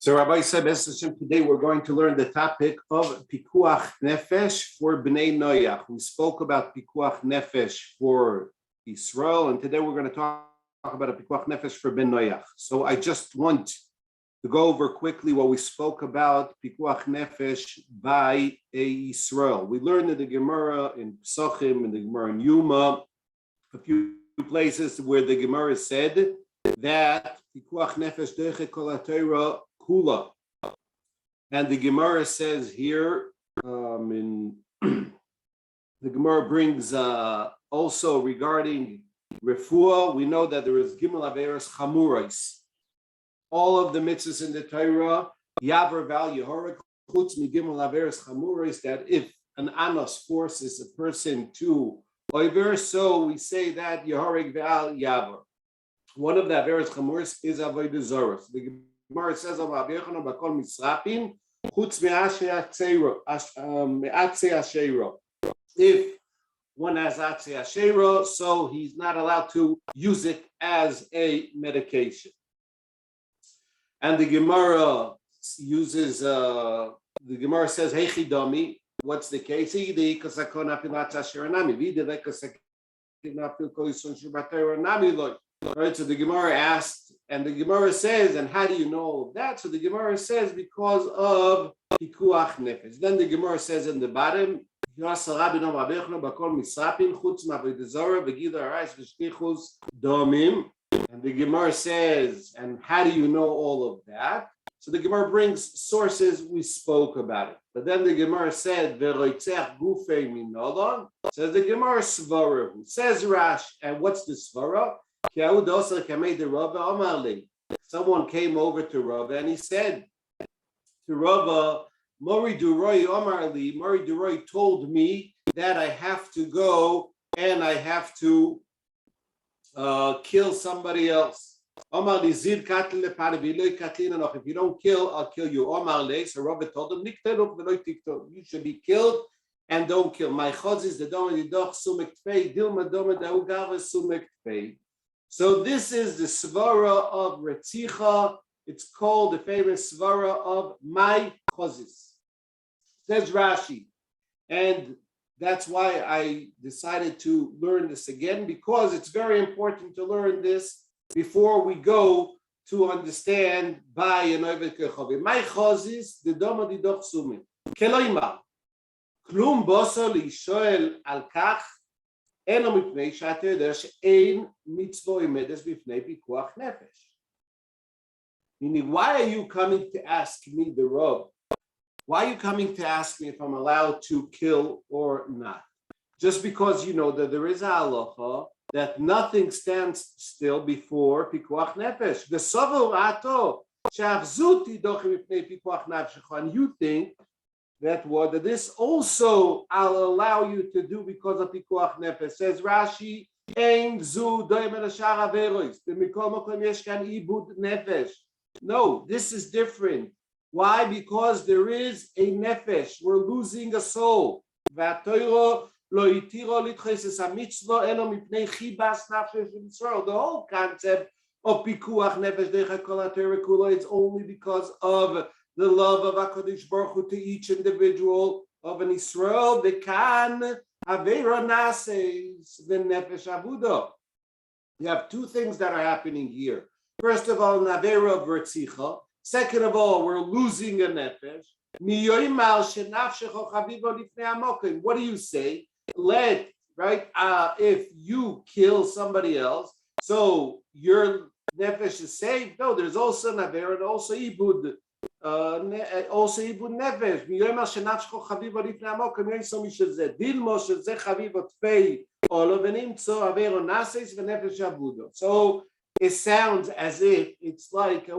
So Rabbi said, today we're going to learn the topic of pikuach nefesh for Bnei Noach. We spoke about pikuach nefesh for Israel, and today we're going to talk about a pikuach nefesh for Bnei Noach. So I just want to go over quickly what we spoke about pikuach nefesh by Israel. We learned in the Gemara in Pesachim, in the Gemara in Yuma, a few places where the Gemara said that pikuach nefesh deiche kol haTorah kula, and the Gemara says here in the Gemara brings also regarding refuah. We know that there is gimel averos chamurais. All of the mitzvahs in the Torah yaver val yehorik chutz mi gimel averos chamurais, that if an anos forces a person to over, so we say that yehorik val yaver. One of the averos chamurais is avodah zarah. The Gemara says about Yechon bakol misrapin chutz me'atzei ashera. If one has atzei ashera, so he's not allowed to use it as a medication. And the Gemara uses the Gemara says heichidami. What's the case? Right, so the Gemara asked, and the Gemara says, and how do you know that? So the Gemara says because of pikuach nefesh. Then the Gemara says in the bottom, and the Gemara says, and how do you know all of that? So the Gemara brings sources, we spoke about it. But then the Gemara said, says the Gemara svara, says Rash, and what's the svara? Someone came over to Rav and he said to Rav, Mori Duroi Omarli, Mori Duroi told me that I have to go and I have to kill somebody else. If you don't kill, I'll kill you. So Rav told him, you should be killed and don't kill. My chaz is the doma didoch sumek tfei, dilma doma daugava sumek tfei. So this is the svara of Retzicha. It's called the famous svara of my chazis. Says Rashi. And that's why I decided to learn this again, because it's very important to learn this before we go to understand by an Oived Kechavi. My chazis, the doma didoch sumek. Keloimar. Klum boso lishoel al kach. Meaning, why are you coming to ask me, the Rav? Why are you coming to ask me if I'm allowed to kill or not? Just because you know that there is a halacha that nothing stands still before pikuach nefesh. The savur ato shavzuti dochim mipnei pikuach nefesh, and you think that what this also I'll allow you to do because of pikuach nefesh. Says Rashi, ein zu doim el shar averos. The mikol makom yesh kan ibud nefesh. No, this is different. Why? Because there is a nefesh. We're losing a soul. V'atoiro lo yitiro litches hamitzvah elo mipnei chibas nafesh Yisrael. The whole concept of pikuach nefesh deicha kol haTorah kula is only because of the love of HaKadosh Baruch Hu to each individual of an Israel. The kan avera nases the nefesh avuda. You have two things that are happening here. First of all, an avera of Retzicha. Second of all, we're losing a nefesh. What do you say? If you kill somebody else, so your nefesh is saved? No, there's also an avera and also ibud. Also ibud nefesh. So it sounds as if it's like a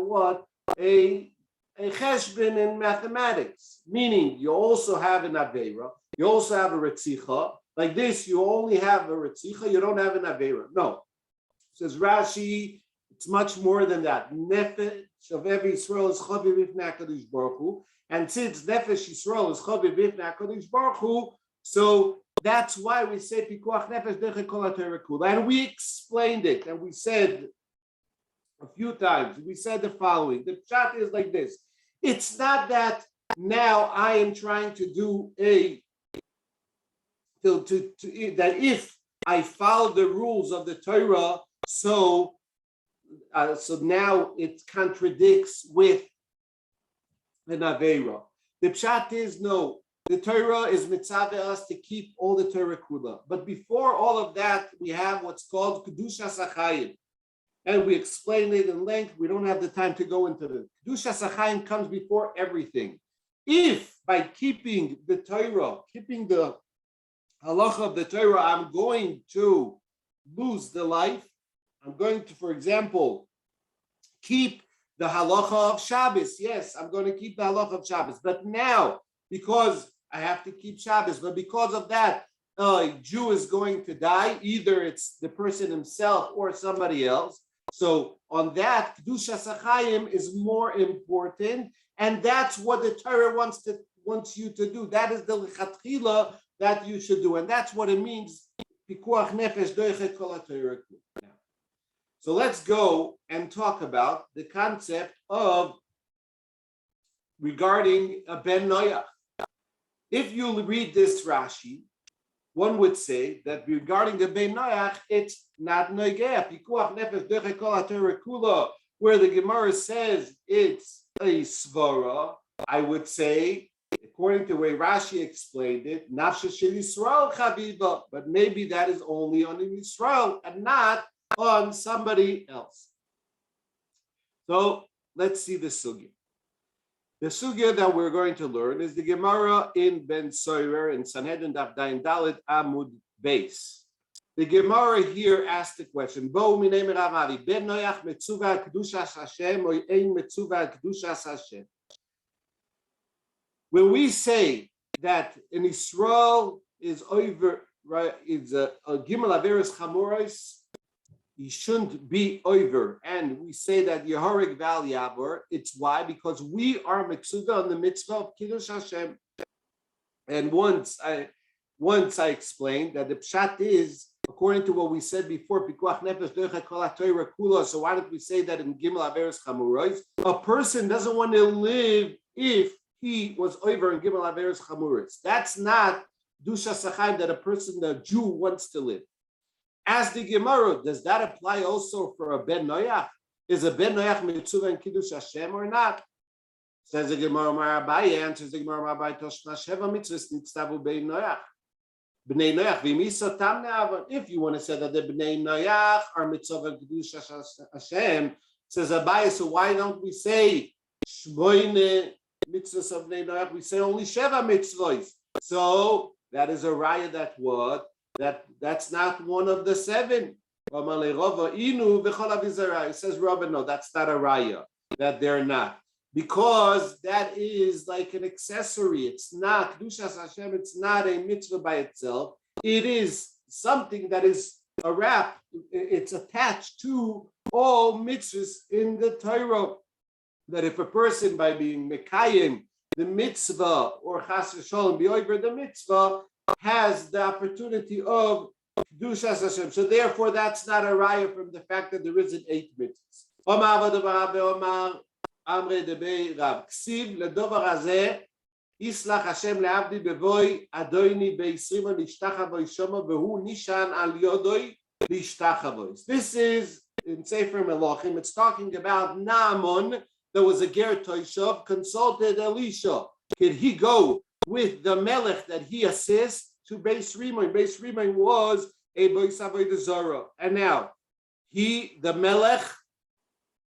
cheshbon in mathematics, meaning you also have an avera, you also have a retzicha. Like this, you only have a retzicha, you don't have an avera. No, says Rashi, it's much more than that. Nefesh of every Yisrael is chaviv b'fnei HaKadosh Baruch Hu, and since nefesh Yisrael is chaviv b'fnei HaKadosh Baruch Hu, so that's why we say pikuach nefesh deicha kol haTorah kula, and we explained it, and we said a few times. We said the following. The pshat is like this. It's not that now I am trying to do that if I follow the rules of the Torah, so now it contradicts with an Aveira. The pshat is no. The Torah is mitzvah us to keep all the Torah kula. But before all of that, we have what's called Kedushas HaChaim. And we explain it in length. We don't have the time to go into it. Kedushas HaChaim comes before everything. If by keeping the Torah, keeping the halacha of the Torah, I'm going to lose the life, I'm going to, for example, keep the halacha of Shabbos. Yes, I'm going to keep the halacha of Shabbos. But now, because I have to keep Shabbos, but because of that, a Jew is going to die. Either it's the person himself or somebody else. So on that, Kedushas HaChaim is more important, and that's what the Torah wants you to do. That is the lechatchila that you should do, and that's what it means. Pikuach nefesh doichet kol haTorah. So let's go and talk about the concept of regarding a ben noyach. If you read this Rashi, one would say that regarding a ben noyach, it's not noigeh. Pikuach nefesh doichet kol haTorah kula, where the Gemara says it's a svara, I would say, according to the way Rashi explained it, nafshe shel Yisrael chaviva, but maybe that is only on Yisrael and not on somebody else. So let's see the sugya. The sugya that we're going to learn is the Gemara in Ben Soirer in Sanhedrin Daf Dayin Dalet Amud Beis. The Gemara here asked the question: Bo minei Rav Avi ben noyach metzuva kedushas Hashem or ein metzuva kedushas Hashem. When we say that in Israel is over, right? It's a gimel averos chamoros. He shouldn't be over, and we say that Yehorig Val Yabor. It's why? Because we are miksuga on the mitzvah of Kiddush Hashem. And once I explained that the pshat is, according to what we said before, Pikuach Nefesh Doichet Kol HaTorah Kula. So why don't we say that in Gimel Averos Chamuros? A person doesn't want to live if he was over in Gimel Averos Chamuros. That's not Dusha Sachayim that a person, the Jew, wants to live. As the Gemara, does that apply also for a Ben Noyach? Is a Ben Noyach mitzvah in Kiddush Hashem or not? Says the Gemara, Marabai, answers the Gemara, Marabai, Toshna Sheva mitzvahs nitztavu Ben Noyach. Bnei Noyach, v'misa tam ne'avon. If you want to say that the Bnei Noyach are mitzvah in Kiddush Hashem, says Abai, so why don't we say Shmoine mitzvahs of Bnei Noyach? We say only Sheva mitzvahs. So that is a raya that what? That's not one of the seven. It says Rabbi, no, that's not a raya, that they're not. Because that is like an accessory. It's not, Kedushas Hashem, it's not a mitzvah by itself. It is something that is a wrap. It's attached to all mitzvahs in the Torah. That if a person, by being mekayim, the mitzvah, or chas v'sholem, be over the mitzvah, has the opportunity of Kedushas Hashem. So therefore, that's not a raya from the fact that there isn't 8 mitzvahs. Amre debei Rav Ksiv ledovar hazeh islach Hashem leavdi bevoy adoini beisrima lishtachavoy shoma vehu nishan al yodoi lishtachavoy. This is in Sefer Melachim. It's talking about Naaman. There was a ger toishav, consulted Elisha. Could he go with the melech that he assists to Beis Rimon? Beis Rimon was a Beis Avodah Zarah, and now the melech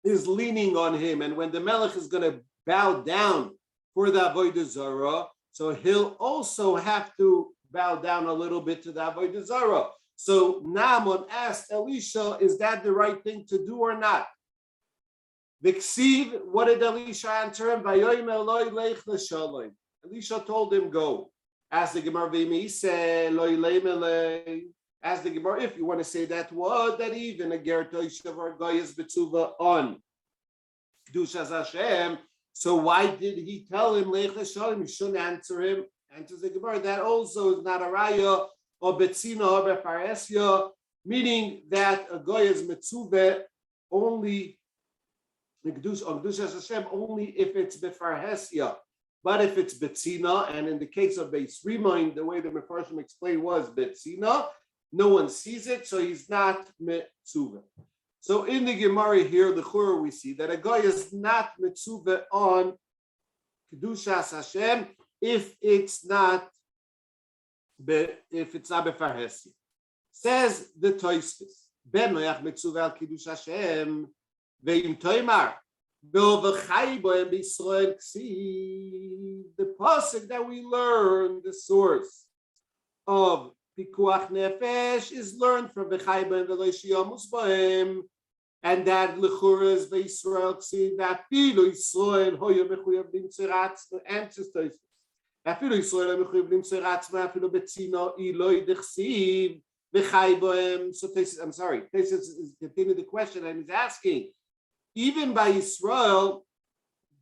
is leaning on him, and when the melech is going to bow down for the Avodah Zarah, so he'll also have to bow down a little bit to the Avodah Zarah. So Naaman asked Elisha, is that the right thing to do or not? V'ksiv, what did Elisha answer him? Vayoyim Eloi leich l'shalom. Elisha told him, go. Ask the Gemara, ask the Gemara, if you want to say that word, that even a ger toishav or goyes betzuva on Kedushas Hashem. So why did he tell him leich l'shalom? You shouldn't answer him. Answers the Gemara, that also is not a raya or betzina or befaresya, meaning that a goyes metzuva only Kedushas Hashem only if it's befarhesia. But if it's betzina, and in the case of Beis Rimoin, the way the Mefarshim explained was betzina, no one sees it, so he's not mitzuvah. So in the Gemara here, the Chura, we see that a guy is not mitzuvah on Kedushas Hashem if it's not befarhesia. Says the Tosfos, Ben noyach mitzuvah al Kiddush Hashem ve'im toimar. The poskim that we learn, the source of pikuach nefesh, is learned from v'chayba v'lo shiyamus b'hem, and that lechura is v'Yisrael ksiv v'afilu Yisrael hoya mechuyav limtzei ratzma, answers to this. Afilu Yisrael mechuyav limtzei ratzma afilu betzino iloi dechsiv v'chayba. So I'm sorry, this is continuing the question, and he's asking, even by Yisrael,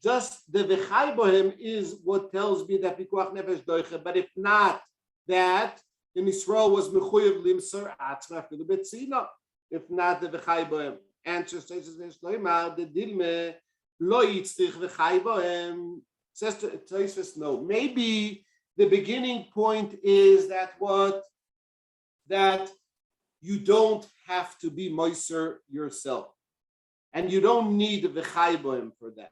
just the v'chai bohem is what tells me that pikuach nefesh doiche. But if not that, then Yisrael was mechuyev limser atzma afilu betzina. If not the v'chai bohem, answers the dilme lo yitzrich v'chai bohem. Says to Tosfos, no. Maybe the beginning point is that you don't have to be moiser yourself. And you don't need the v'chayboim for that.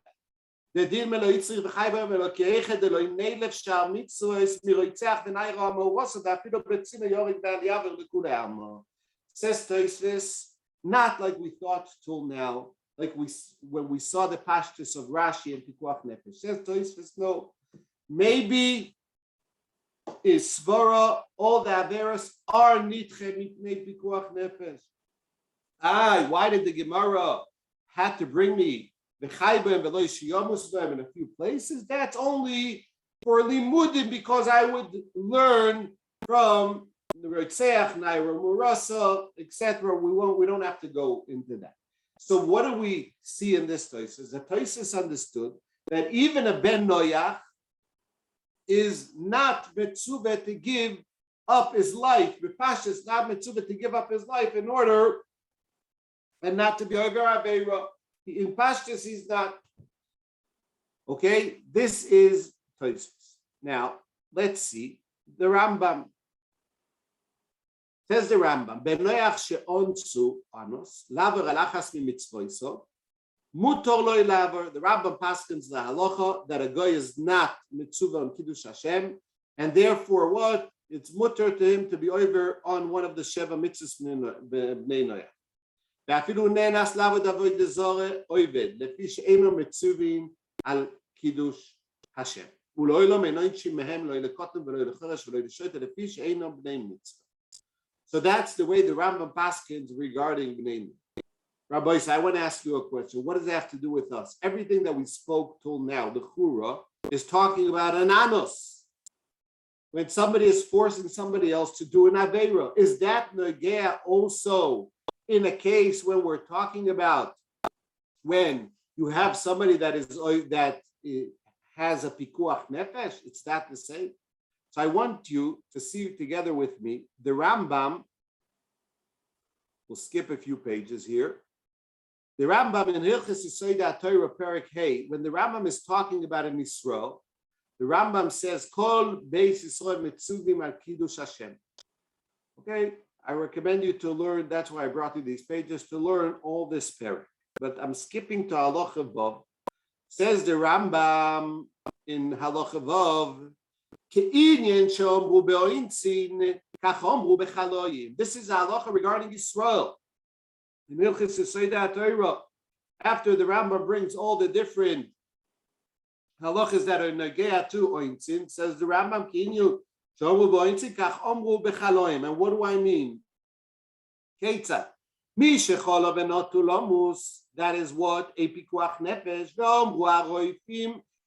The din melo yitzrich v'chayboim melo keiched delo neilef shal mitzvos miroitzach v'nayra amoros v'afilu betzina yorik v'aliyaver l'kulei amo. Says Tosfos, not like we thought till now, like when we saw the pashtus of Rashi and Pikuach Nefesh. Says Tosfos, no. Maybe is svara all the averos are nitche mitnei Pikuach Nefesh. Why did the Gemara had to bring me the chayba and v'lo shiyamus b'hem in a few places? That's only for limudim, because I would learn from the Rotzeach, Naira, Murasa, etc. We don't have to go into that. So what do we see in this Tosfos? The Tosfos understood that even a ben noyach is not mitzuvah to give up his life. B'pashas is not mitzuvah to give up his life in order and not to be over Aveira. In Pashtus, he's not. Okay, this is Tosfos. Now, let's see. The Rambam. Says the Rambam, Benoyach she'onzu anos, laver alachas mi-mitzvoiso, mutor loy laver. The Rambam paskins the halacha that a guy is not mitzvah on Kiddush Hashem, and therefore what? It's mutter to him to be over on one of the Sheva mitzvahs b'nei Noyach. ואפילו נאנס לעבוד עבוד לזורה עובד, לפי שאינו מצווים על קידוש השם. ולא אלו מנוישים מהם, לא ילקוטם ולא ילחרש ולא ילשוט, לפי שאינו בני מצווה. So that's the way the Rambam paskins regarding bnei mitzvah. Rabbi Yossi, I want to ask you a question. What does that have to do with us? Everything that we spoke till now, the Chura, is talking about an anos. When somebody is forcing somebody else to do an aveira, is that negea also in a case when we're talking about when you have somebody that has a pikuach nefesh? It's not the same. So I want you to see together with me the Rambam. We'll skip a few pages here. The Rambam in Hilchos Yesod Torah Perek Hey, when the Rambam is talking about an Yisrael, the Rambam says, Kol Beis Yisrael mitzuvim al Kiddush Hashem. Okay, I recommend you to learn, that's why I brought you these pages, to learn all this perek. But I'm skipping to Halacha Vav. Says the Rambam in Halacha Vav, this is a halacha regarding Yisrael. In Hilchos Yesod Torah, after the Rambam brings all the different halachas that are negea to ointzin, says the Rambam, and what do I mean? That is what a pikuach nefesh,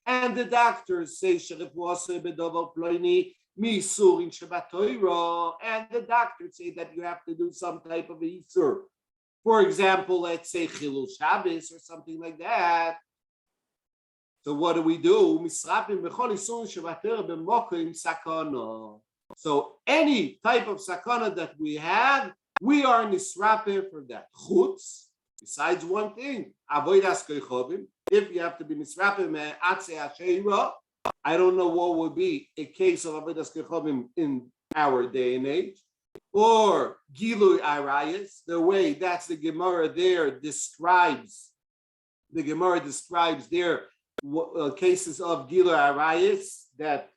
and the doctors say, and the doctors say that you have to do some type of a isur. For example, let's say Chilul Shabbos or something like that. So what do we do? So any type of sakana that we have, we are nisrapim for that. Chutz, besides one thing, avodas koichovim. If you have to be misrapim atzei asheira, I don't know what would be a case of avodas koichovim in our day and age, or gilui arayis. The way that's the Gemara there describes. The Gemara describes their cases of gilui arayis that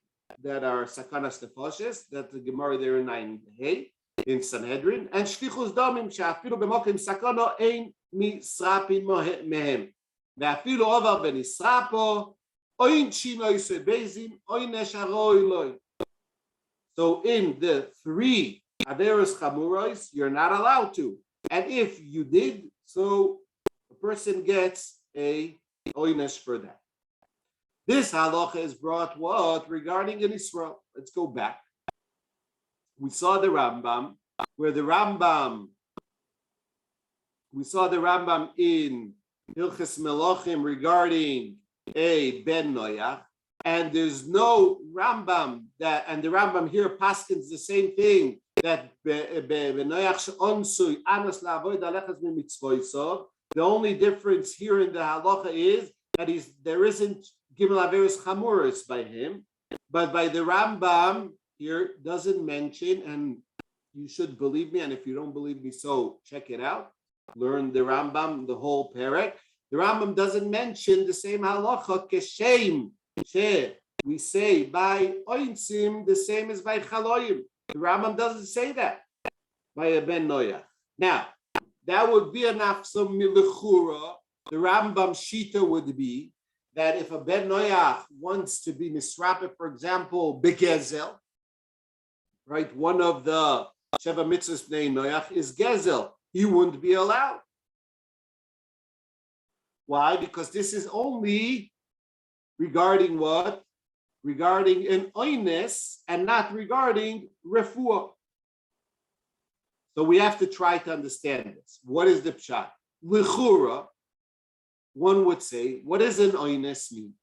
are sakanas nefoshes. That's the Gemara there in 9a in Sanhedrin, and shfichus damim she'afilu b'mokim sakana ein misrapin mehem. Ve'afilu ovar benisrapo oin shino yisei bezim oin nesharoi loy. So in the 3 averos chamuros, you're not allowed to, and if you did, so a person gets a oinesh for that. This halacha is brought what regarding in Israel. Let's go back. We saw the Rambam, where the Rambam, we saw the Rambam in Hilchos Melachim regarding a ben noyach, and there's no Rambam that, and the Rambam here paskins the same thing, that ben noyach onsui anas la'avoid alechas mitzvoisov. The only difference here in the halacha is that there isn't gimel averos chamuros by him, but by the Rambam here doesn't mention, and you should believe me, and if you don't believe me, so check it out. Learn the Rambam, the whole perek. The Rambam doesn't mention the same halacha keshem she we say by oinsim the same as by chaloyim. The Rambam doesn't say that by a ben noyach. Now that would be enough. So milechura, the Rambam shita would be that if a ben noyach wants to be misrapeh, for example, begezel, right? One of the Sheva mitzvahs bnei noyach is gezel. He wouldn't be allowed. Why? Because this is only regarding what? Regarding an oines and not regarding refuah. So we have to try to understand this. What is the pshat? L'chura, one would say, what does an oines mean?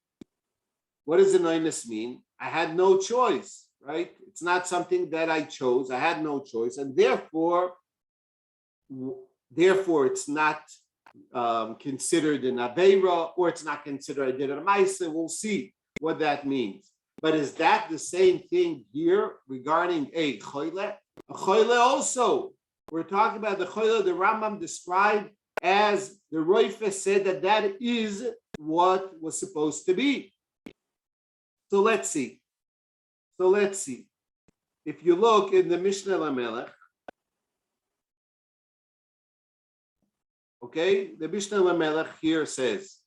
What does an oines mean? I had no choice, right? It's not something that I chose. I had no choice, and therefore it's not considered an aveira, or it's not considered I did a ma'aseh. We'll see what that means. But is that the same thing here regarding a choyle? A choyle also. We're talking about the choyle the Rambam described as the Roife said that is what was supposed to be. So let's see. If you look in the Mishnah Lamelech, okay, the Mishnah Lamelech here says,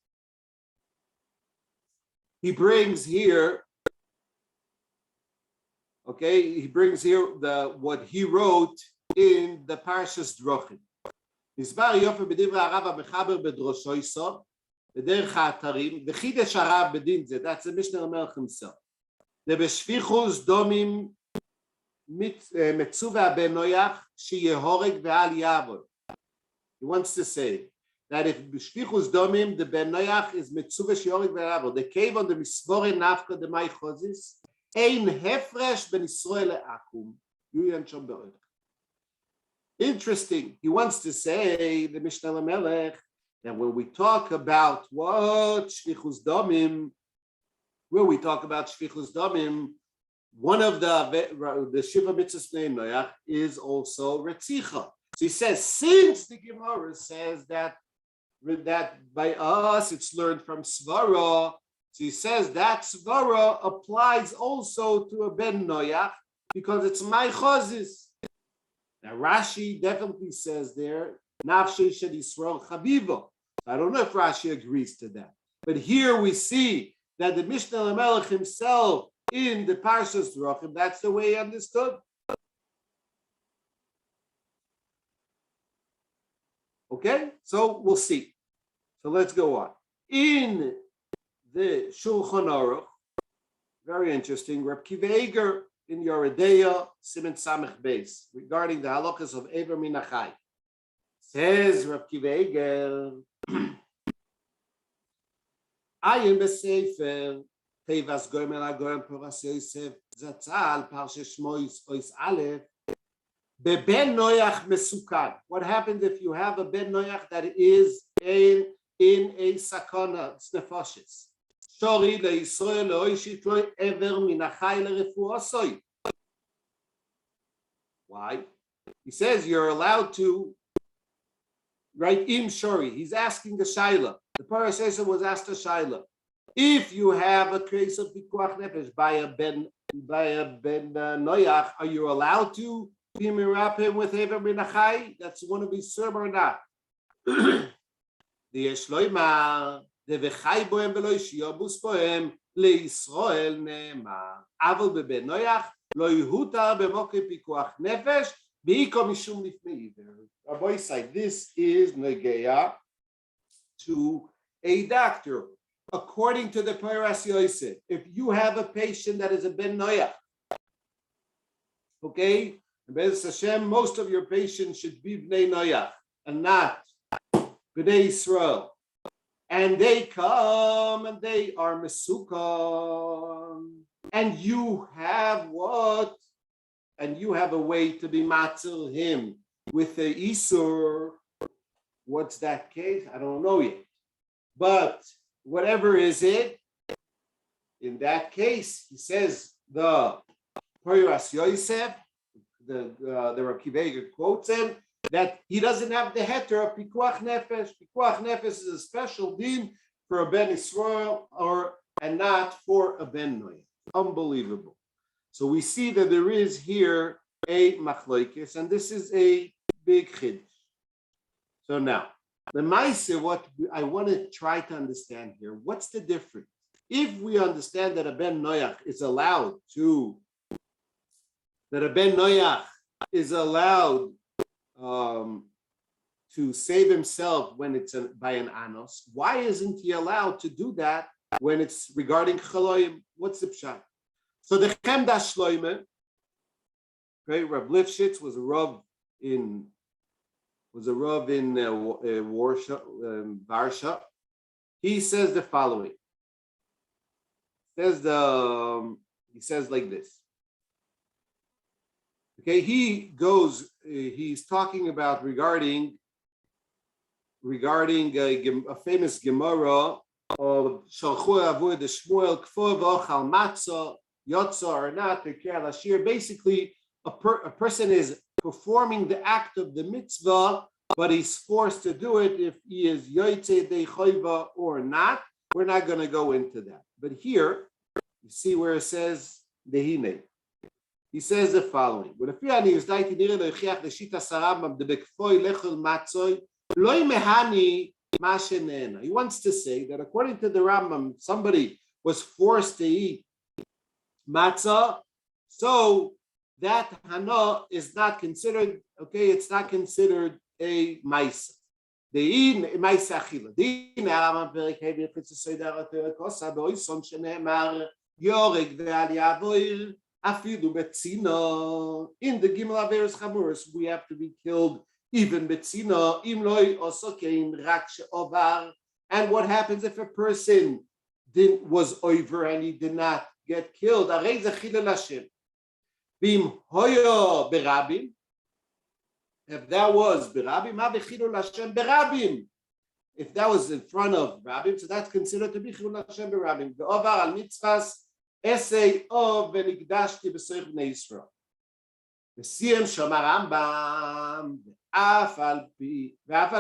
he brings here what he wrote in the Parshas Drochim. Nisbar Yofe b'divrei HaRav HaMechaber b'drosho Yisod b'derech ha'atarim v'chidesh HaRav b'din zeh. That's the Mishnah Lamelech himself. The b'shfichus domim metzuva ben noyach sheyehoreg ve'al yavod. He wants to say that if b'shfichus domim the ben noyach is metzuva sheyehoreg ve'al yavod, the cave on the misvore nafka the may chozis ein hefresh ben Yisrael le'akum yuyan shom be'od. Interesting. He wants to say, the Mishnah Lamelech, that when we talk about what shfichus domim, one of the Shiva mitzvahs bnei noyach is also retzicha. So he says, since the Gemara says that by us it's learned from svara, so he says that svara applies also to a ben noyach because it's my chazis. Now Rashi definitely says there, nafshei shel Yisrael chaviva. I don't know if Rashi agrees to that, but here we see that the Mishnah Lamelech himself in the Parshas Drochim, that's the way he understood. Okay, so we'll see. So let's go on. In the Shulchan Aruch, very interesting, Reb Kiva Eger in Yoredeya, Siman Samech Beis, regarding the halachas of Ever Minachai. Says Reb Kiva Eger, Ayin b'sefer Tevas Goyim El HaGoyim Poras Yosef Zatzal Parsha Shmois Ois Aleph Beben Noyach Mesukan. What happens if you have a Ben Noyach that is a in a sakana snefashis. Shori leYisrael leoishit lo ever minachai lerefuasoi. Why? He says you're allowed to write im shori. He's asking the shaila. The parasha was asked a shaila. If you have a case of pikuach nefesh by a ben noyach, are you allowed to be mirapim with ever minachai? That's one of his serb or not? The yeshloimar the vechai boem velo yishiyobus boem leYisrael neemar aval beben noyach lo yuhutar b'mokei pikuach nefesh b'iko mishum lifnei iver. Rabbi say this is negeya to a doctor. According to the Rav Yossi, if you have a patient that is a ben noyach, okay, Beis Hashem, most of your patients should be bnei noyach and not bnei Yisrael, and they come and they are mesukam, and you have what? And you have a way to be matzil him with the isur. What's that case? I don't know yet, but whatever is it, in that case, he says the Rav Yossi, the Rav Kiva quotes him that he doesn't have the heter of pikuach nefesh. Pikuach nefesh is a special din for a ben Yisrael and not for a ben noyach. Unbelievable. So we see that there is here a machlokes, and this is a big chiddush. So now, the Maise, what I want to try to understand here, what's the difference? If we understand that a ben noyach is allowed to save himself when it's by an anos, why isn't he allowed to do that when it's regarding chaloyim? What's the pshat? So the Chemda Shloime, okay, Rav Lifshitz was a Rav in Varsha. He says the following. He says like this. Okay, he's talking about regarding a famous Gemara of Shalchu Avoid the Shmuel Kfo V'Ochal Matzah Yotza or not the Kerlashir. Basically, a person is performing the act of the mitzvah, but he's forced to do it if he is yoytze de chayva or not. We're not going to go into that. But here, you see where it says dehine. He says the following: he wants to say that according to the Rambam, somebody was forced to eat matzah, so that hana is not considered, okay, it's not considered a maisa. The maisa achila. The Rambam perek hevi if it's a seder kosa beoison sheneemar yoreg ve'al yavoir afidu betzina. In the Gimel Averos Chamuros, we have to be killed even betzina im loy osokein rak she'ovar. And what happens if a person was over and he did not get killed? Arei ze chilul Hashem. Bim hoyo berabim. If that was berabim, ma bechilul Hashem berabim. If that was in front of rabim, so that's considered to be chilul Hashem berabim. Ve'ovar al mitzvahs esei of v'nigdashti b'soich b'nei Yisrael. V'siyem shomar Rambam ve'af al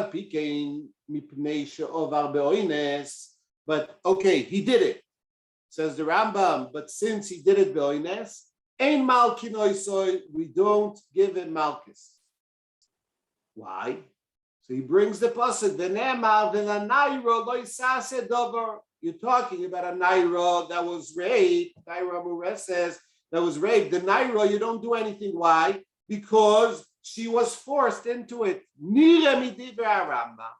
pi kein mipnei she'ovar be'oines. But okay, he did it, says the Rambam. But since he did it be'oines, ein malkin oisoy, we don't give him malchus. Why? So he brings the pasuk, v'ne'emar v'lanayro lo yisaseh dover. You're talking about a naira that was raped. Naira Mures says that was raped. The naira, you don't do anything. Why? Because she was forced into it. Nire midivrei Rambam.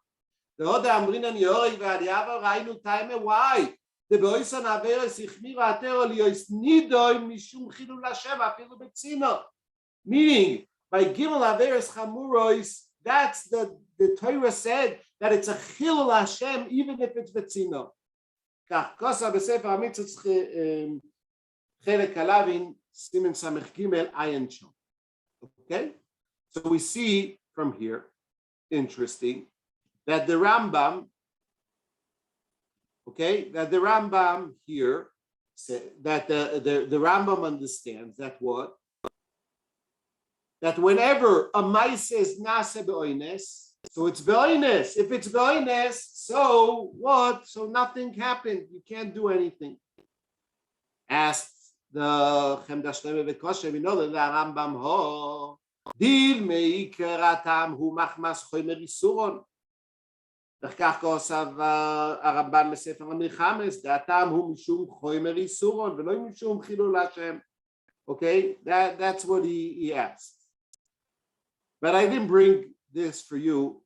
The other amrinan yorei v'aliyava ra'inu taime. Why? The beoison averes ichmira atero liyos nidoy mishum chilul Hashem afilu betzina. Meaning, by gimel averes chamuros, that's the Torah said that it's a chilul Hashem even if it's betzina. Kach kosa b'sefer hamitzvot chelek alav in siman samech gimel ayin shom. Okay, so we see from here, interesting, that the Rambam Okay, that the Rambam here said that the Rambam understands that what? That whenever a mice is nase be'oines, so it's be'oines. If it's be'oines, so what? So nothing happened. You can't do anything. Asked the Chemda Shlema v'Kosher, we know that the Rambam ho dil meikeratam hu machmas chomer isuron. וכך כוסף הרמב"ן בספר המלחמס, דעתם הוא משום חומר איסורון ולא משום חילול השם. Okay, that's what he asked. But I didn't bring this for you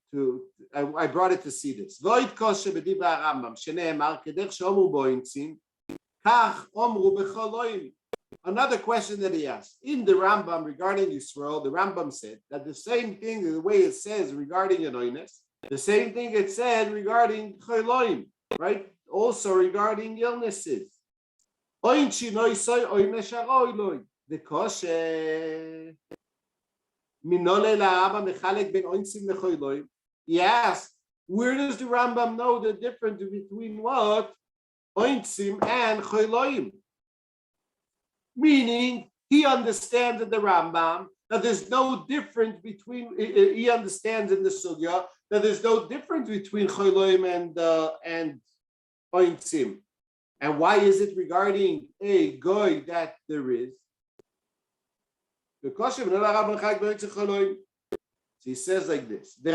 I brought it to see this. Void kosher b'divra הרמב"ם, שנאמר, כדרך שאומרו בו אינצין, כך אומרו בחולוים. Another question that he asked. In the Rambam regarding Yisrael, the Rambam said that the same thing, the way it says regarding an oines, the same thing it said regarding choloim, right? Also regarding illnesses. The kosher. He asked, where does the Rambam know the difference between what? Ointzim and choloim. Meaning, he understands in the Rambam that there's no difference between, he understands in the Sugya that there's no difference between choloim and ointzim. And why is it regarding a goy that there is? So he says like this: the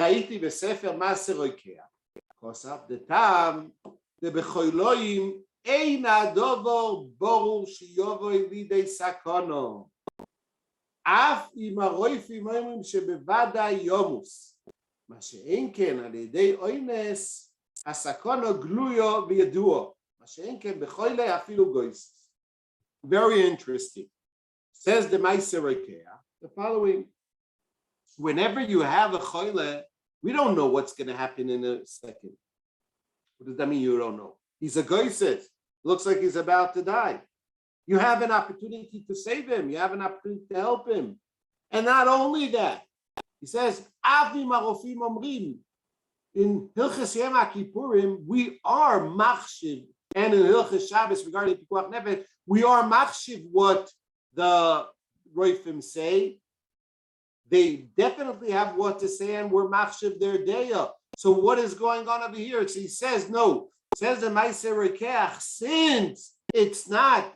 tam the becholoim eina dover borur shiyovoi lidei sakono af im aroifim omrim shebevada yomus ma she'en ken al yedei oines hasakono gluyo v'yeduo ma she'en ken bechole afilu gois. Very interesting. Says the Meiser Rokea the following: whenever you have a choile, we don't know what's going to happen in a second. What does that mean? You don't know. He's a goiset. Looks like he's about to die. You have an opportunity to save him. You have an opportunity to help him. And not only that, he says, Avim Arofim Omrim. In Hilchas Yom HaKippurim, we are machshiv, and in Hilchas Shabbos regarding Pikuach Nefesh, we are machshiv what the Roifim say. They definitely have what to say, and we're machshiv their deya. So what is going on over here? So he says, no. Says the Meiser Rekeach, since it's not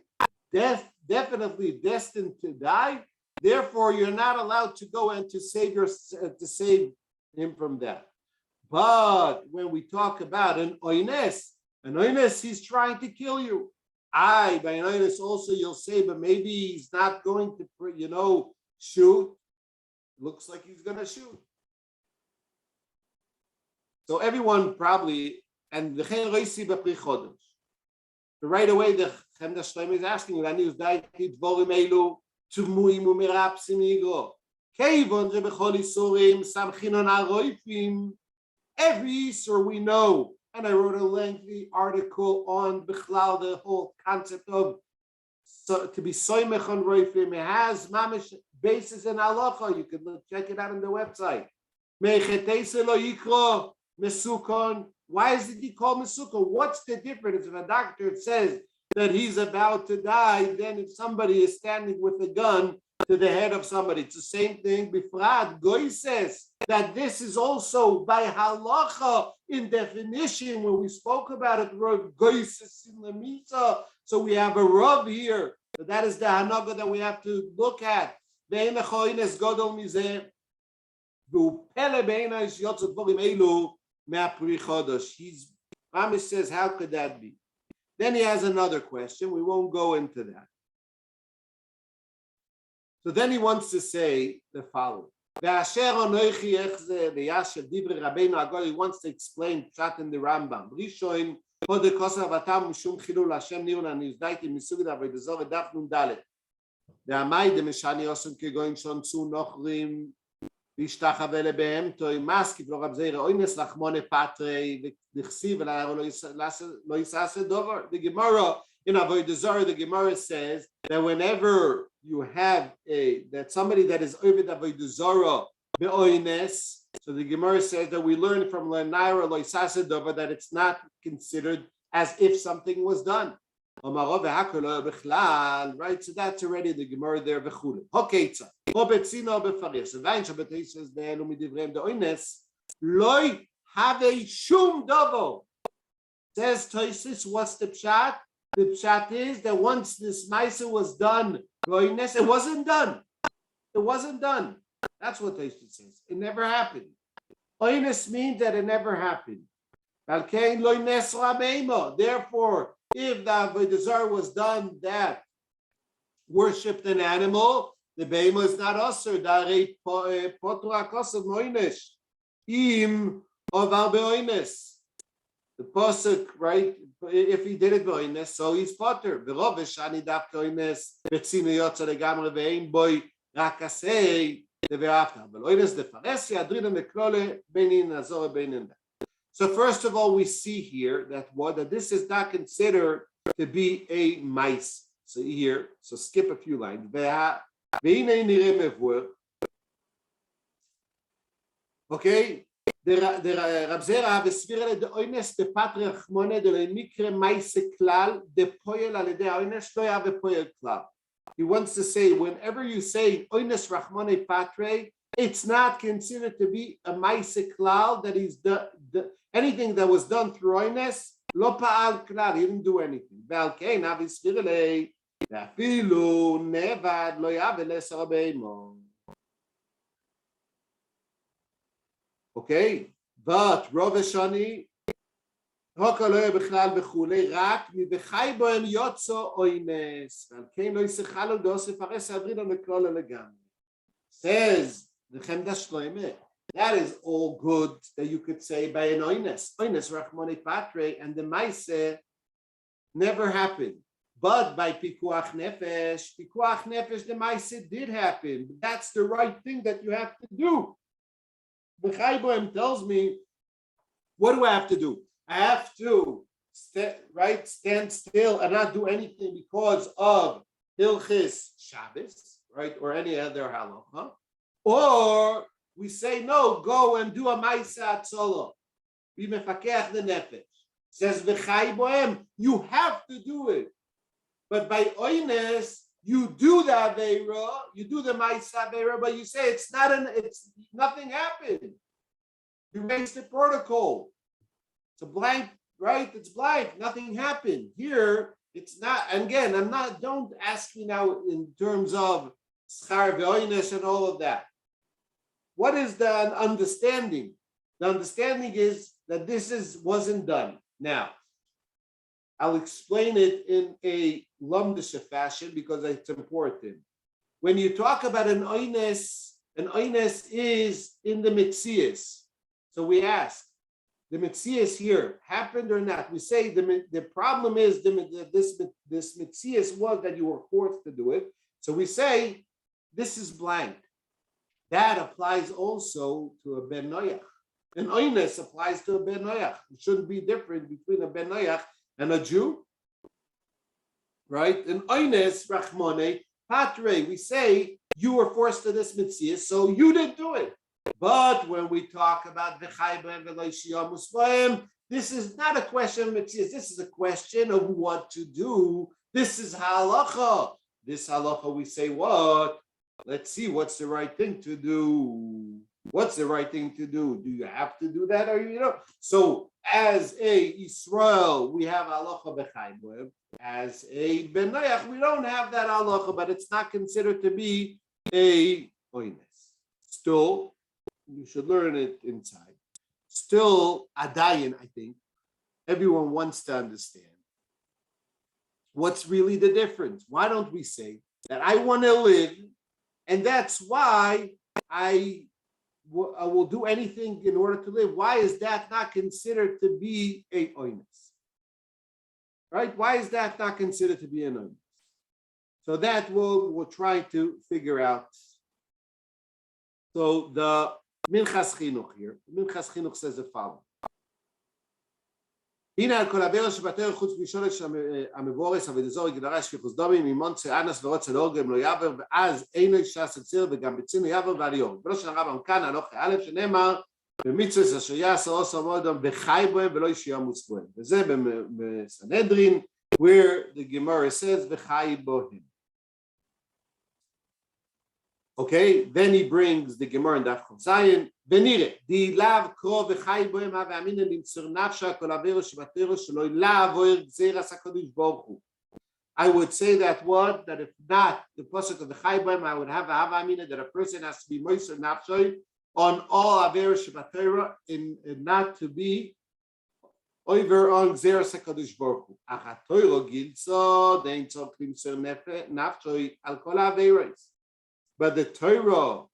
definitely destined to die, therefore you're not allowed to go and to save him from death. But when we talk about an oines, he's trying to kill you. By an oines also you'll say, but maybe he's not going to, shoot. Looks like he's going to shoot. So everyone probably, and the right away the Chemda Shlema is asking, every Easter we know, and I wrote a lengthy article on Bichlal, the whole concept of to be soymech on roifim. It has mamish basis in halacha. You can check it out on the website. Why is it called mesukon? What's the difference? If a doctor says that he's about to die, then if somebody is standing with a gun to the head of somebody, it's the same thing. Bifrat Goy says that this is also by halacha in definition. When we spoke about it, Rav Goy says in the Misa. So we have a Rav here. So that is the hanaga that we have to look at. Amish says, how could that be? Then he has another question. We won't go into that. So then he wants to say the following. He wants to explain Pshat in the Rambam. להשתחווה לבהמתו, מסקיף לא רב זעיר אוינס לחמונה פטרי, דכסיב לא יסעשה דבר. The Gemara in Avodah Zarah, the Gemara says that whenever you have that somebody that is over the Avodah Zarah be'oines, so the Gemara says that we learn from Lenaira lo yisase davar that it's not considered as if something was done. Right, so that's already the Gemara there. Says Tosis, what's the pshat? The pshat is that once this Maisa was done, it wasn't done. It wasn't done. That's what Tosis says. It never happened. Oines means that it never happened. Therefore, if the Avodah Zarah was done that worshipped an animal, the beima is not usher. The posuk, right? If he did it boines, so he's potter. V'roveshani daf boines betzinu yotza legamre ve'ein boy rakasei deve'afta. V'loines defaresi adrina meklole beinin nazor beinin. So first of all, we see here that this is not considered to be a mice. So here, so skip a few lines. Okay. The Rav Zera besvira de oines de patre chmone de mikre mice klal de poel al de oines lo yave poel klal. He wants to say whenever you say oines rachmone patre, it's not considered to be a mice klal, that is anything that was done through oines lo pa'al klal, he didn't do anything. Val kein avisvira le afilu nevad lo yave lesar beimo. Okay, but Roveshani, says the Chemda Shloimeh, that is all good that you could say by an oines rachmone patre, and the maise never happened. But by pikuach nefesh, the maise did happen. That's the right thing that you have to do. The Chayboim tells me, what do I have to do? I have to stand still and not do anything because of Hilchis Shabbos, right, or any other halacha. Or we say, no, go and do a Maisa Tzolo. Be mefakech the nefesh. Says the Chayboim, you have to do it. But by oines, you do the Aveira, you do the Maisa Aveira, but you say it's nothing happened. You raised the protocol. It's a blank, right? It's blank. Nothing happened. Here, it's not. And again, don't ask me now in terms of schar ve'oines and all of that. What is the understanding? The understanding is that wasn't done. Now, I'll explain it in a lumdisha fashion because it's important. When you talk about an oines is in the mitzias. So we ask, the mitzias here happened or not? We say the problem is this mitzias was that you were forced to do it. So we say this is blank. That applies also to a ben noyach. An oines applies to a ben noyach. It shouldn't be different between a ben noyach and a Jew, right? An oines rachmone patre. We say you were forced to this mitzvah, so you didn't do it. But when we talk about v'chayba and musmach, this is not a question of mitzvah. This is a question of what to do. This is halacha. This halacha we say what? Let's see what's the right thing to do. What's the right thing to do? Do you have to do that, or you know? So as a Yisrael, we have halacha b'chayim. As a ben noyach, we don't have that halacha, but it's not considered to be a oines. Still, you should learn it inside. Still, adayin, I think everyone wants to understand what's really the difference. Why don't we say that I want to live, and that's why I will do anything in order to live? Why is that not considered to be a oines? Right? Why is that not considered to be an oines? So that we'll try to figure out. So the Minchas Chinuch here, Minchas Chinuch says the following. הנה על כל עבירה שבתר חוץ משולש המבורס ודזור יגדרה שפיכוס דומים ממונצי אנס ורוצה לאורגם לא יעבר ואז אינו שס הציר וגם בצינו יעבר ועל יור ולא של הרמב"ם כאן הלוך א' שנאמר במצווה אשר יעשה עושה אדם וחי בהם ולא ישימוס בהם. וזה בסנהדרין, where the Gemara says וחי בהם. Okay, then he brings the Gemara in Daf Chav ונראה, די לאו קרוא וחי בהם הווה אמינא למסור נפשה כל עבירה שבתורה שלא לאו או גזירס הקדוש ברוך הוא. I would say that what? That if not the pasuk of the Chai B'Hem, I would have a hava amina that a person has to be moiser nafshay on all aver shebatera and not to be over on gzeras hakadosh baruch hu. Achatoyro gilso dein tzok limser nafshay al kol averos. But the Torah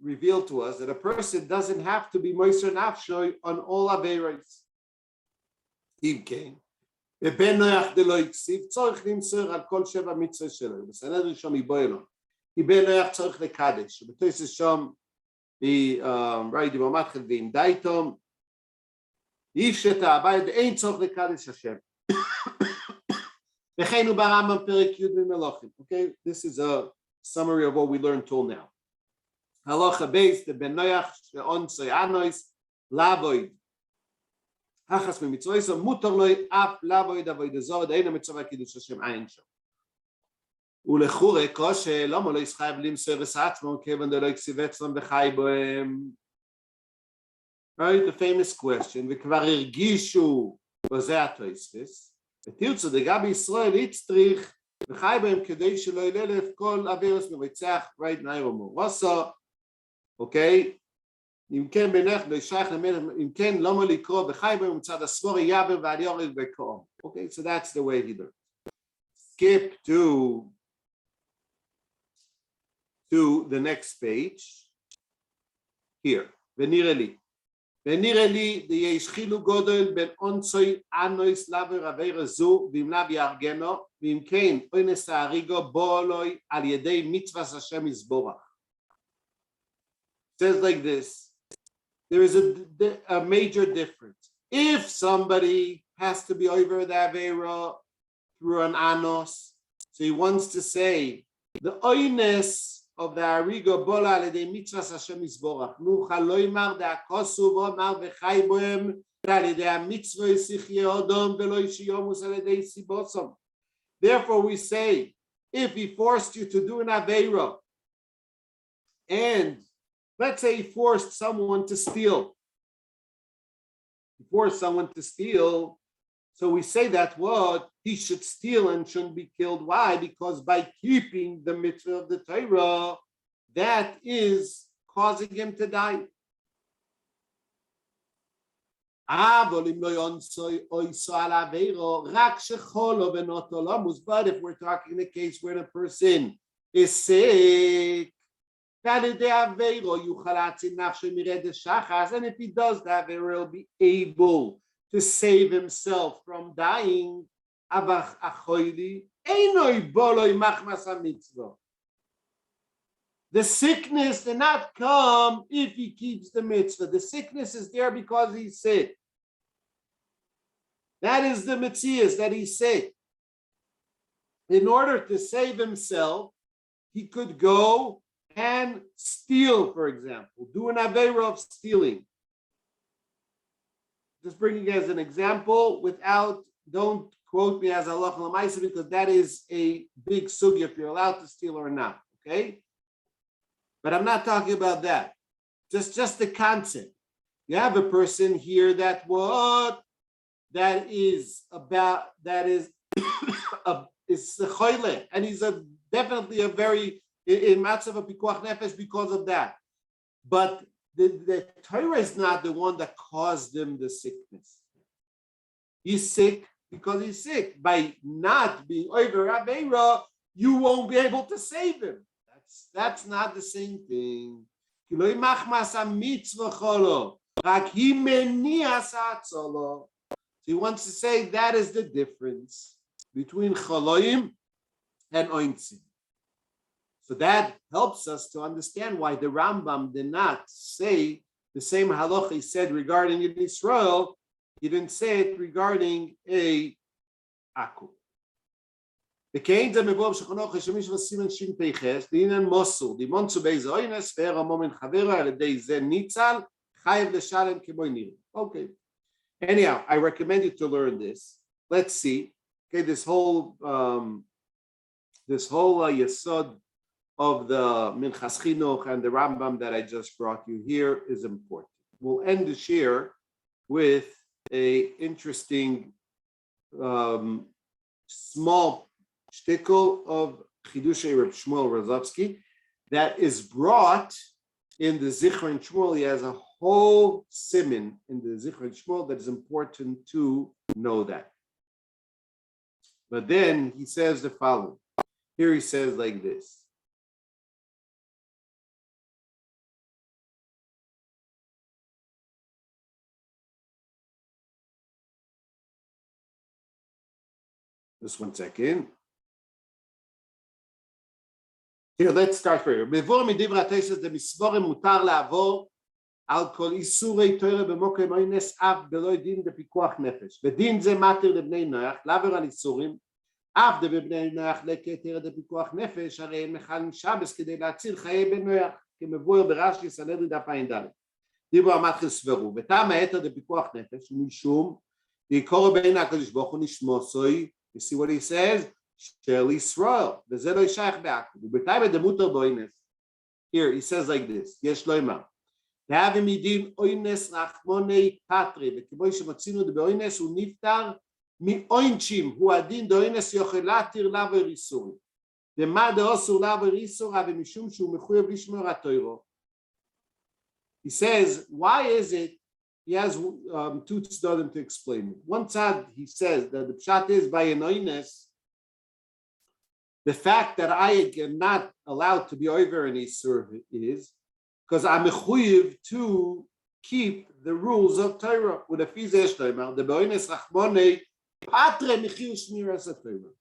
revealed to us that a person doesn't have to be moiser nafshay on all averos. He came. ובן נויח דלא יקסיב, צורך למסור על כל שבע מצווה שלו. בסנהדרין שם יבוא אלו. כי בן נויח צורך לקדש. ובתוספות שם, ראיתי במתחיל ועם דייתום, יפשט הבית, אין צורך לקדש השם. וכן הוא ברמב"ם פרק י' במלוכים. Okay, this is a summary of what we learned till now. Halacha Beis, the בן נויח שאונסוי אנויס, לבויד. אחס ממצווה מותר לו אף לעבוד עבודה זרה דאין המצווה קידוש השם אין שם. ולכאורה קושי למה לא יחייב למסור את עצמו כיוון דלא יקסיב אצלם וחי בהם. Right, the famous question, וכבר הרגישו בזה התוספות, ותרצו דגבי ישראל יצטריך וחי בהם כדי שלא ילל את כל אבירוס מבצח, right, נאיר ומורוסו, אוקיי? אם כן בנך בשייך למלך, אם כן למה לקרוא וחי בהם מצד הסבורי יבר ועד יורד וקום. Okay, so that's the way he learned. Skip to the next page. Here. ונראה לי יש חילוק גודל בין אונסוי אנויס לבר עבירה זו ואם לאו יארגנו ואם כן אונס האריגו בולוי על ידי מצוות השם יזבורך. Says like this. There is a major difference. If somebody has to be over the Avera through an Anos, so he wants to say the oines of the Arigo Bola Alede Mitzvahs Hashem Yisborach. Nu chaloimar de akosu v'omar v'chai bohem alede mitzvah yisichye odom v'lo yishiyomus alede sibosom. Therefore we say, if he forced you to do an Avera, and let's say he forced someone to steal. So we say that what? He should steal and shouldn't be killed. Why? Because by keeping the mitzvah of the Torah, that is causing him to die. But if we're talking the case where the person is sick, and if he does that, he will be able to save himself from dying. The sickness did not come if he keeps the mitzvah. The sickness is there because he's sick. That is the mitzvah, that he's sick. In order to save himself, he could go and steal, for example, do an avera of stealing. Just bringing as an example, don't quote me as halacha l'maisa because that is a big sugya if you're allowed to steal or not, okay? But I'm not talking about that. Just the concept. You have a person here that is a choyle, and he's definitely a very in matzav of pikuach nefesh because of that. But the Torah is not the one that caused him the sickness. He's sick because he's sick. By not being over Aveira, you won't be able to save him. That's not the same thing. So he wants to say that is the difference between choloim and ointzim. So that helps us to understand why the Rambam did not say the same halacha he said regarding Eretz Yisrael. He didn't say it regarding a aku. The Kain Zemevov Shechanoch Shemish Vasimen Shin Peiches, the Inan Mosul, the Monsu Beis Oines, Vera Momen Chavera, the Day Zen Nitzal, Okay. Anyhow, I recommend you to learn this. Let's see. Okay, this whole yesod of the Minchas Chinuch and the Rambam that I just brought you here is important. We'll end the shir with a interesting small shtickle of Chidushei Reb Shmuel Rozovsky that is brought in the Zichron Shmuel. He has a whole siman in the Zichron Shmuel that is important to know that. But then he says the following. Here he says like this. Just 1 second. Here, let's start here. Bevor מדברי התוספות דמסבורם מותר לעבור על כל איסורי תורה במוקר מוינס אף בלא דין בפיקוח נפש. ודין זה מתיר לבני נוח לעבור על איסורים אף דבני נוח לכתר דפיקוח נפש, הרי הם מחללים שבס כדי להציל חיי בן נוח, כמבואר ברש"י סנהדרין דף ע"ד. דיברו המתחיל סברו, וטעם היתר דפיקוח נפש משום ויקורו בעיני הקדוש ברוך הוא נשמוסוי. You see what he says? Shel Yisrael. וזה לא ישייך בעכו. ובתיים דמותר באוינס. Here he says like this. יש לומר. להביא מדין אוינס רחמוני פטרי, וכמו שמצינו באוינס הוא נפטר מאוינצ'ים, הוא הדין דאוינס יוכל להתיר לעבור איסורים. דמה דאוסור לעבור איסור, אבל משום שהוא מחויב לשמור התורה. He says, why is it? He has two tzedodim to explain it. One side, he says that the pshat is by an oines, the fact that I am not allowed to be over an isur is because I'm mechuyev to keep the rules of Torah. With a fizesh Torah, the beoines rachmonei patre mechiyuv shmiras Torah.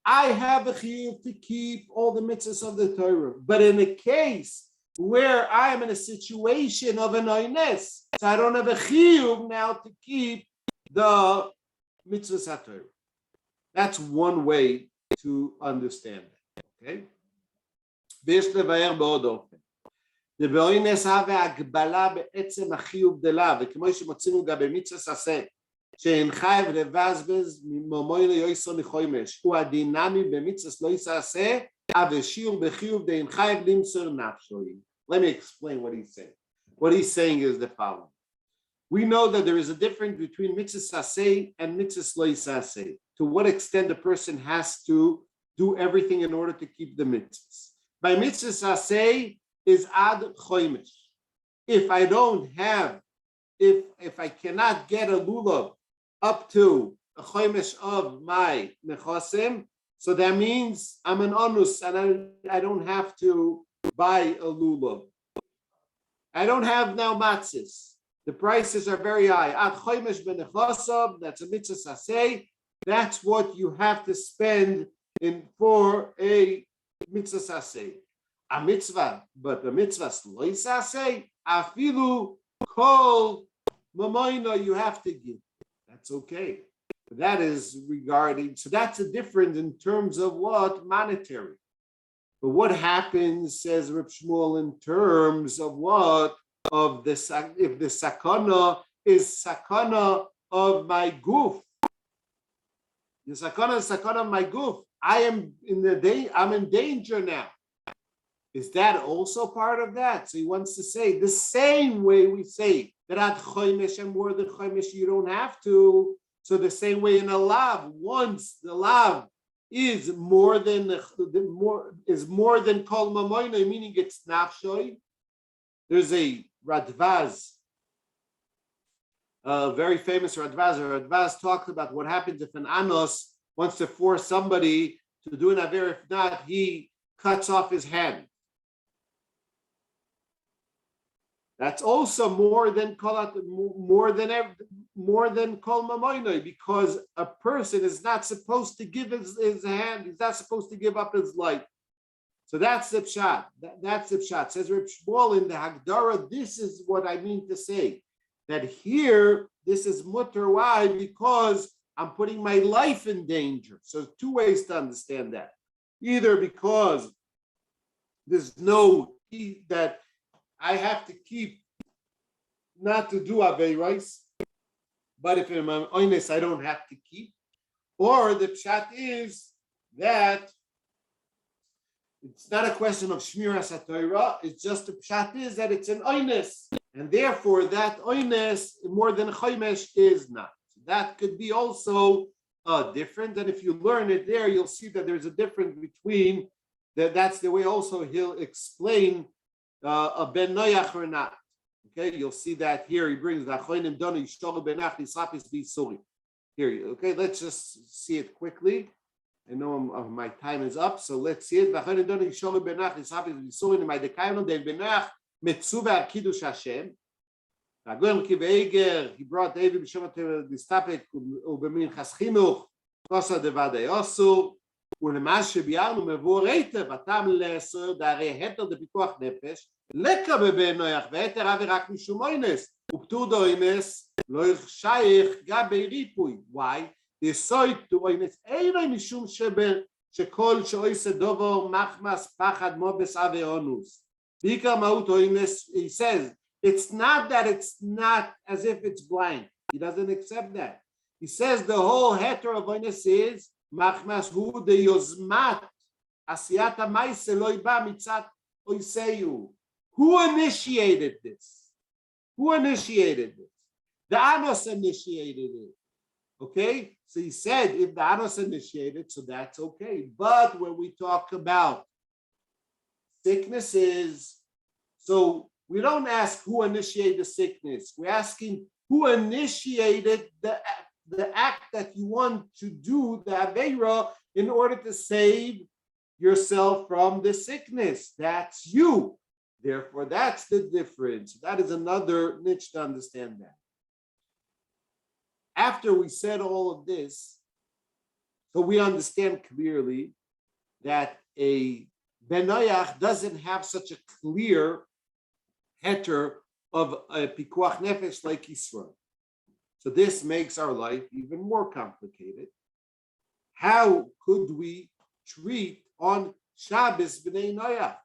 I have a chiyuv to keep all the mitzvahs of the Torah, but in a case where I am in a situation of an oines, so I don't have a chiyuv now to keep the mitzvahs of Torah. That's one way to understand that. Okay. ויש לבאר בעוד אופן. ובאוינס הווה הגבלה בעצם החיוב דלה, וכמו שמוצאים גם במצוות עשה, שאין חייב לבזבז ממומו ליוסו לחומש, הוא הדינמי במצוות לא יעשה, אבל שיעור בחיוב דאין חייב למסור נפשו. Let me explain what he's saying. What he's saying is the following. We know that there is a difference between mitzvah saseh and mitzvah lo saseh. To what extent a person has to do everything in order to keep the mitzvahs. By mitzvah saseh is ad choimish. If I don't have, if I cannot get a lulav up to a choimish of my nechosim, so that means I'm an onus and I don't have to buy a lulav. I don't have now matzahs. The prices are very high. Ad choimish benechosav, that's a mitzvah saseh. That's what you have to spend in for a mitzvah saseh. A mitzvah, but the mitzvah lo saseh, afilu kol mamoino you have to give. That's okay. That is regarding, so that's a difference in terms of what? Monetary. But what happens, says Reb Shmuel, in terms of what? Of the, if the sakana is sakana of my goof. The sakana is sakana of my goof. I am in the day, I'm in danger now. Is that also part of that? So he wants to say the same way we say that at choimish and more than choimish you don't have to. So the same way in a lav, once the lav is more than more kol mamoino, meaning it's nafshoi. There's a Radvaz, a very famous Radvaz. Radvaz talks about what happens if an anos wants to force somebody to do an aver. If not, he cuts off his hand. That's also more than kol mamoino, because a person is not supposed to give his hand. He's not supposed to give up his life. So that's the pshat. That's the pshat. Says Reb Shmuel in the Hagdara, this is what I mean to say. That here, this is mutter. Why? Because I'm putting my life in danger. So two ways to understand that. Either because there's no, that I have to keep not to do aveiros, but if I'm honest, I don't have to keep. Or the pshat is that it's not a question of shmiras haTorah, it's just the pshat is that it's an oines, and therefore that oines more than chomesh is not. That could be also different, and if you learn it there, you'll see that there's a difference between that. That's the way also he'll explain a ben noyach or not. Okay, you'll see that here he brings the achronim donu yishtoru benach nisapis b'isuri. Here, okay, let's just see it quickly. I know my time is up, so let's see it. V'achronim donu yishtoru benach nisapis b'isuri nemay dekayno den benach metzuva kiddush Hashem. He brought David b'shem distapek u'beminchas chinuch kosa devad yosu u'lemaz shebiarnu mevu reite v'tam leser d'arei heter depikuach nefesh leka beben noyach v'heter avi rak mishum oines u'ptur doines lo ychshayich gabei ripui. Why? Yesoit to oines einay mishum shekol sheoise dovo machmas pachad mobes aveonus. Bikar maut oines, he says, it's not that it's not as if it's blank. He doesn't accept that. He says the whole heter of oines is machmas hu de yozmat asiyat ha'maise lo iba mitzat oiseyu. Who initiated this? Who initiated this? The Anos initiated it. Okay? So he said if the Anos initiated, so that's okay. But when we talk about sicknesses, so we don't ask who initiated the sickness. We're asking who initiated the act that you want to do, the Aveira, in order to save yourself from the sickness. That's you. Therefore, that's the difference. That is another niche to understand that. After we said all of this, so we understand clearly that a Ben Noyach doesn't have such a clear heter of a pikuach nefesh like Yisrael. So this makes our life even more complicated. How could we treat on Shabbos b'nei Noyach?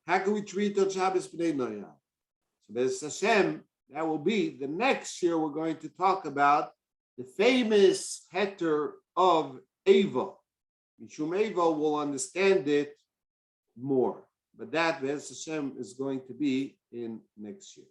How can we treat on Shabbos b'nei Noyach? So Beis Hashem, that will be the next year. We're going to talk about the famous heter of Eva. Mishum Eva will understand it more. But that, Beis Hashem, is going to be in next year.